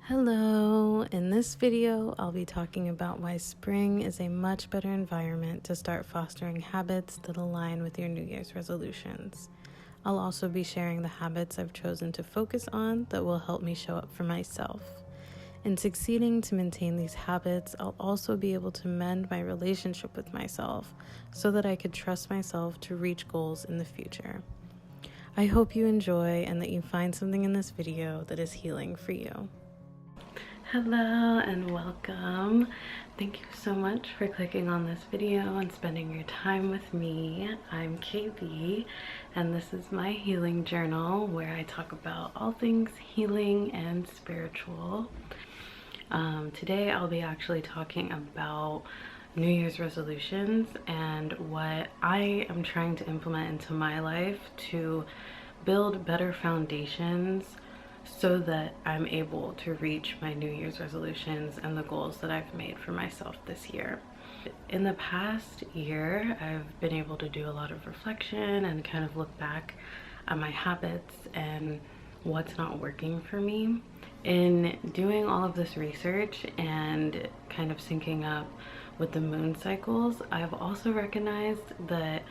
Hello, in this video I'll be talking about why spring is a much better environment to start fostering habits that align with your New Year's resolutions. I'll also be sharing the habits I've chosen to focus on that will help me show up for myself. In succeeding to maintain these habits, I'll also be able to mend my relationship with myself so that I could trust myself to reach goals in the future. I hope you enjoy and that you find something in this video that is healing for you. Hello and welcome. Thank you so much for clicking on this video and spending your time with me. I'm KB and this is my healing journal where I talk about all things healing and spiritual. Today I'll be actually talking about New Year's resolutions and what I am trying to implement into my life to build better foundations so that I'm able to reach my New Year's resolutions and the goals that I've made for myself this year. In the past year, I've been able to do a lot of reflection and kind of look back at my habits and what's not working for me. In doing all of this research and kind of syncing up with the moon cycles, I've also recognized that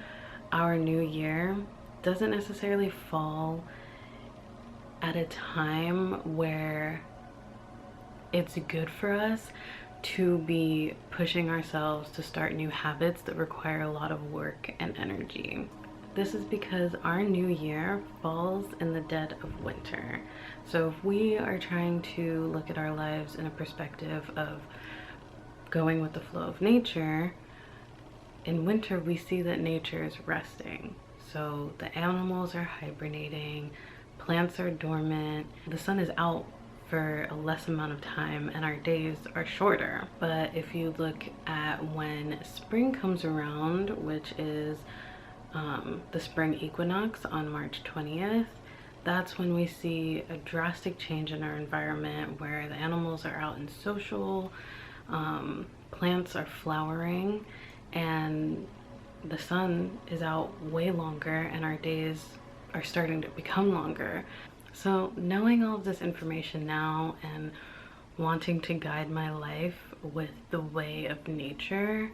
our new year doesn't necessarily fall at a time where it's good for us to be pushing ourselves to start new habits that require a lot of work and energy. This is because our new year falls in the dead of winter. So if we are trying to look at our lives in a perspective of going with the flow of nature, in winter we see that nature is resting. So the animals are hibernating, plants are dormant, the sun is out for a less amount of time and our days are shorter. But if you look at when spring comes around, which is the spring equinox on March 20th, that's when we see a drastic change in our environment where the animals are out in social, plants are flowering, and the sun is out way longer and our days are starting to become longer. So knowing all of this information now and wanting to guide my life with the way of nature,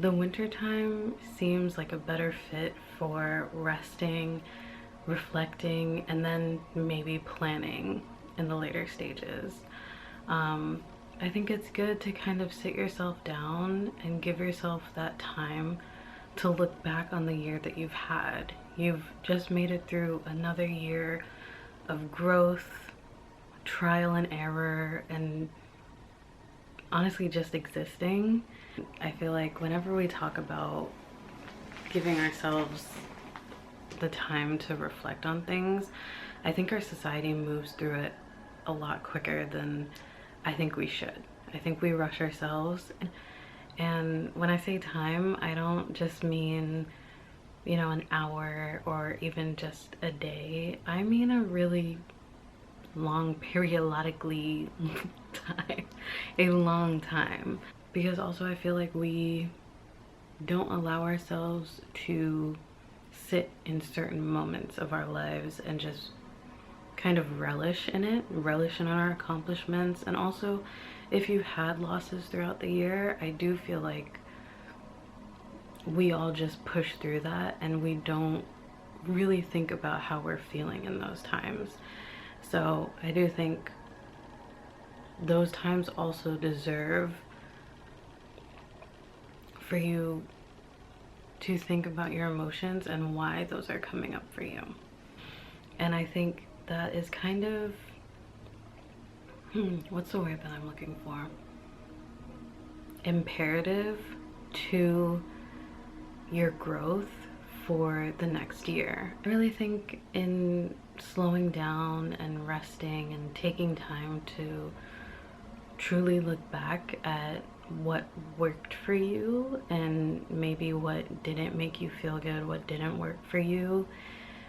the winter time seems like a better fit for resting, reflecting, and then maybe planning in the later stages. I think it's good to kind of sit yourself down and give yourself that time to look back on the year that you've had. You've just made it through another year of growth, trial and error, and honestly just existing. I feel like whenever we talk about giving ourselves the time to reflect on things, I think our society moves through it a lot quicker than I think we should. I think we rush ourselves. And when I say time, I don't just mean, you know, an hour or even just a day. I mean a really long, periodically time, a long time. Because also I feel like we don't allow ourselves to sit in certain moments of our lives and just kind of relish in it, relish in our accomplishments. And also, if you've had losses throughout the year, I do feel like we all just push through that and we don't really think about how we're feeling in those times. So I do think those times also deserve for you to think about your emotions and why those are coming up for you. And I think that is kind of, what's the word that I'm looking for? Imperative to your growth for the next year. I really think in slowing down and resting and taking time to truly look back at what worked for you and maybe what didn't make you feel good, what didn't work for you,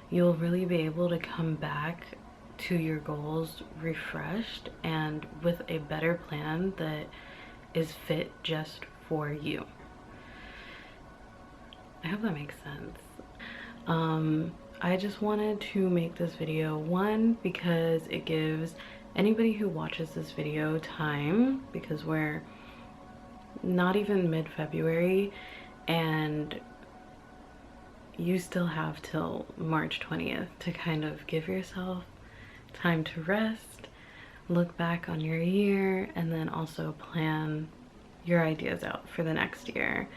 you'll really be able to come back to your goals refreshed and with a better plan that is fit just for you. I hope that makes sense. I just wanted to make this video, one, because it gives Anybody who watches this video time, because we're not even mid-February and you still have till March 20th to kind of give yourself time to rest, look back on your year, and then also plan your ideas out for the next year.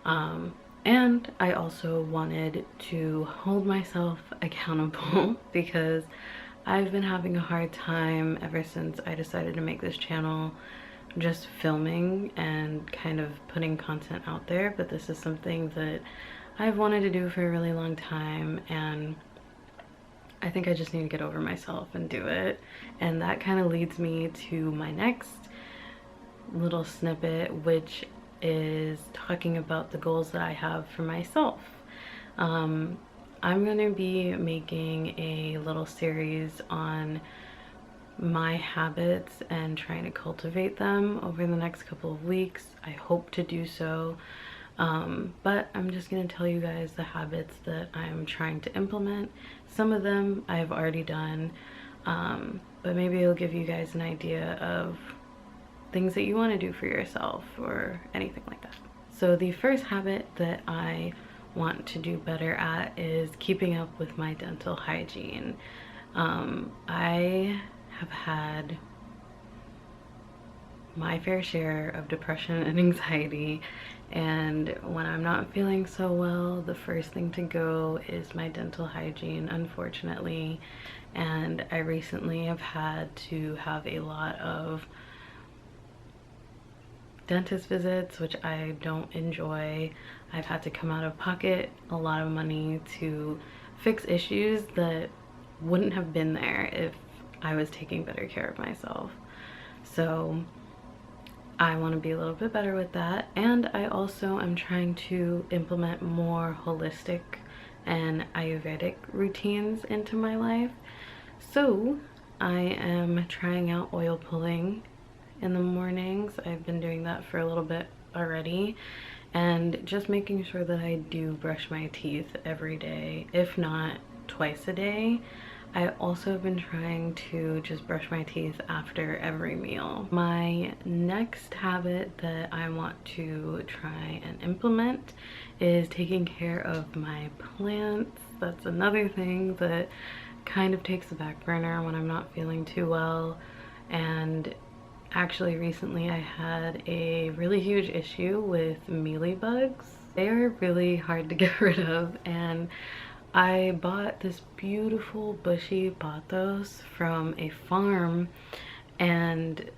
And I also wanted to hold myself accountable because I've been having a hard time ever since I decided to make this channel, just filming and kind of putting content out there. But this is something that I've wanted to do for a really long time, and I think I just need to get over myself and do it. And that kind of leads me to my next little snippet, which is talking about the goals that I have for myself. I'm going to be making a little series on my habits and trying to cultivate them over the next couple of weeks. I hope to do so. But I'm just going to tell you guys the habits that I'm trying to implement. Some of them I've already done, but maybe it'll give you guys an idea of things that you want to do for yourself or anything like that. So the first habit that I want to do better at is keeping up with my dental hygiene. I have had my fair share of depression and anxiety, and when I'm not feeling so well, the first thing to go is my dental hygiene, unfortunately. And I recently have had to have a lot of dentist visits, which I don't enjoy. I've had to come out of pocket a lot of money to fix issues that wouldn't have been there if I was taking better care of myself. So I want to be a little bit better with that, and I also am trying to implement more holistic and Ayurvedic routines into my life. So I am trying out oil pulling in the mornings. I've been doing that for a little bit already, and just making sure that I do brush my teeth every day, if not twice a day. I also have been trying to just brush my teeth after every meal. My next habit that I want to try and implement is taking care of my plants. That's another thing that kind of takes the back burner when I'm not feeling too well. And actually recently I had a really huge issue with mealybugs. They are really hard to get rid of, and I bought this beautiful bushy pothos from a farm, and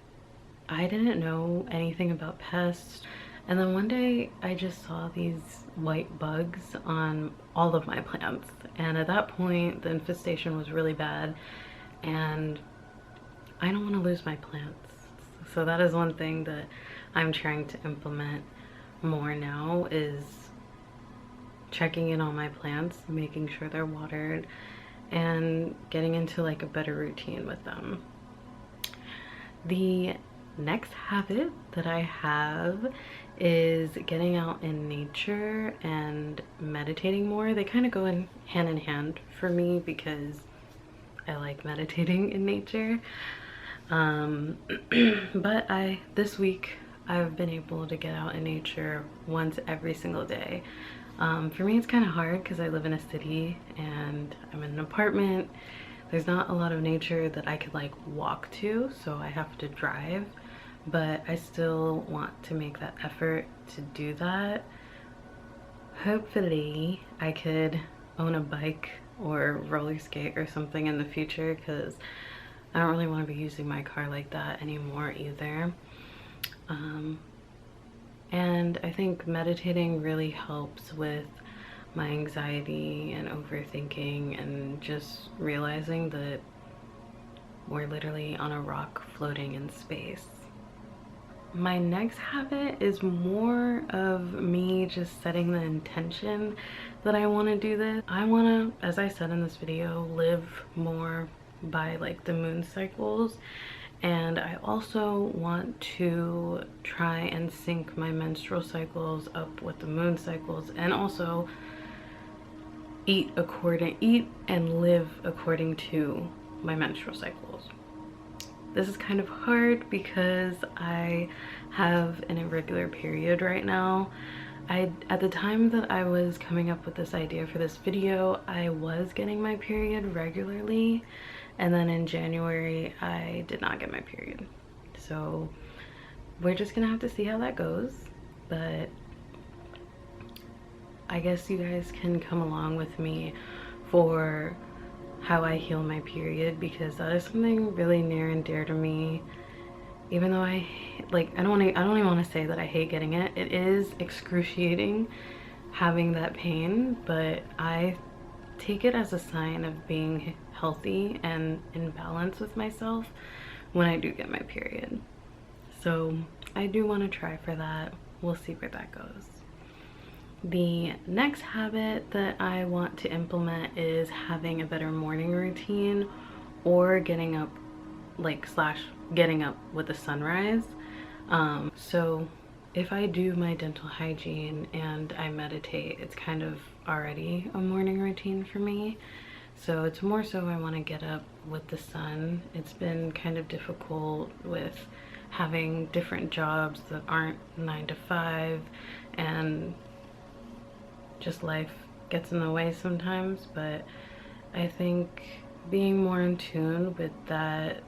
I didn't know anything about pests. And then one day I just saw these white bugs on all of my plants, and at that point the infestation was really bad, and I don't want to lose my plants. So that is one thing that I'm trying to implement more now, is checking in on my plants, making sure they're watered, and getting into like a better routine with them. The next habit that I have is getting out in nature and meditating more. They kind of go in hand for me because I like meditating in nature. But this week I've been able to get out in nature once every single day. For me it's kind of hard because I live in a city and I'm in an apartment. There's not a lot of nature that I could like walk to, so I have to drive, but I still want to make that effort to do that. Hopefully I could own a bike or roller skate or something in the future, because I don't really want to be using my car like that anymore either. And I think meditating really helps with my anxiety and overthinking, and just realizing that we're literally on a rock floating in space. My next habit is more of me just setting the intention that I want to do this. I want to, as I said in this video, live more by like the moon cycles, and I also want to try and sync my menstrual cycles up with the moon cycles, and also eat and live according to my menstrual cycles. This is kind of hard because I have an irregular period right now. At the time that I was coming up with this idea for this video, I was getting my period regularly, and then in January I did not get my period. So we're just gonna have to see how that goes, but I guess you guys can come along with me for how I heal my period, because that is something really near and dear to me. Even though I don't even want to say that I hate getting it. It is excruciating having that pain, but I take it as a sign of being healthy and in balance with myself when I do get my period. So I do want to try for that. We'll see where that goes. The next habit that I want to implement is having a better morning routine, or getting up getting up with the sunrise. So if I do my dental hygiene and I meditate, it's kind of already a morning routine for me. So it's more so I want to get up with the sun. It's been kind of difficult with having different jobs that aren't 9 to 5, and just life gets in the way sometimes. But I think being more in tune with that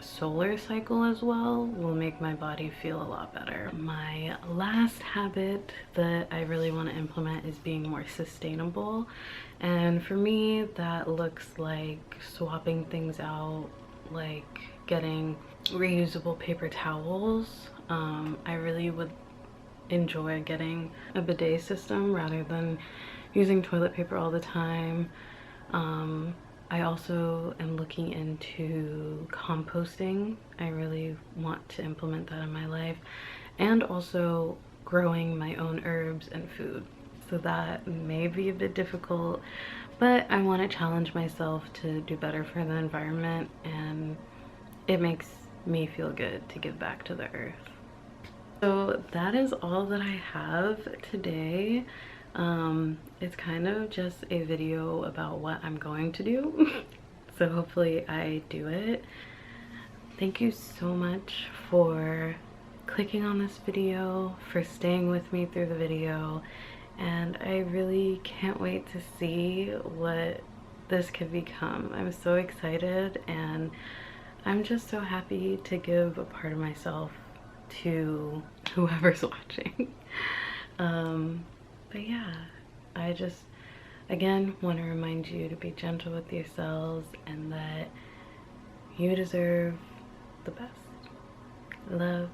solar cycle as well will make my body feel a lot better. My last habit that I really want to implement is being more sustainable, and for me that looks like swapping things out, like getting reusable paper towels. I really would enjoy getting a bidet system rather than using toilet paper all the time. I also am looking into composting. I really want to implement that in my life, and also growing my own herbs and food. So that may be a bit difficult, but I want to challenge myself to do better for the environment, and it makes me feel good to give back to the earth. So that is all that I have today. It's kind of just a video about what I'm going to do. So hopefully I do it. Thank you so much for clicking on this video, for staying with me through the video, and I really can't wait to see what this could become. I'm so excited, and I'm just so happy to give a part of myself to whoever's watching. But yeah, I just again want to remind you to be gentle with yourselves, and that you deserve the best. Love.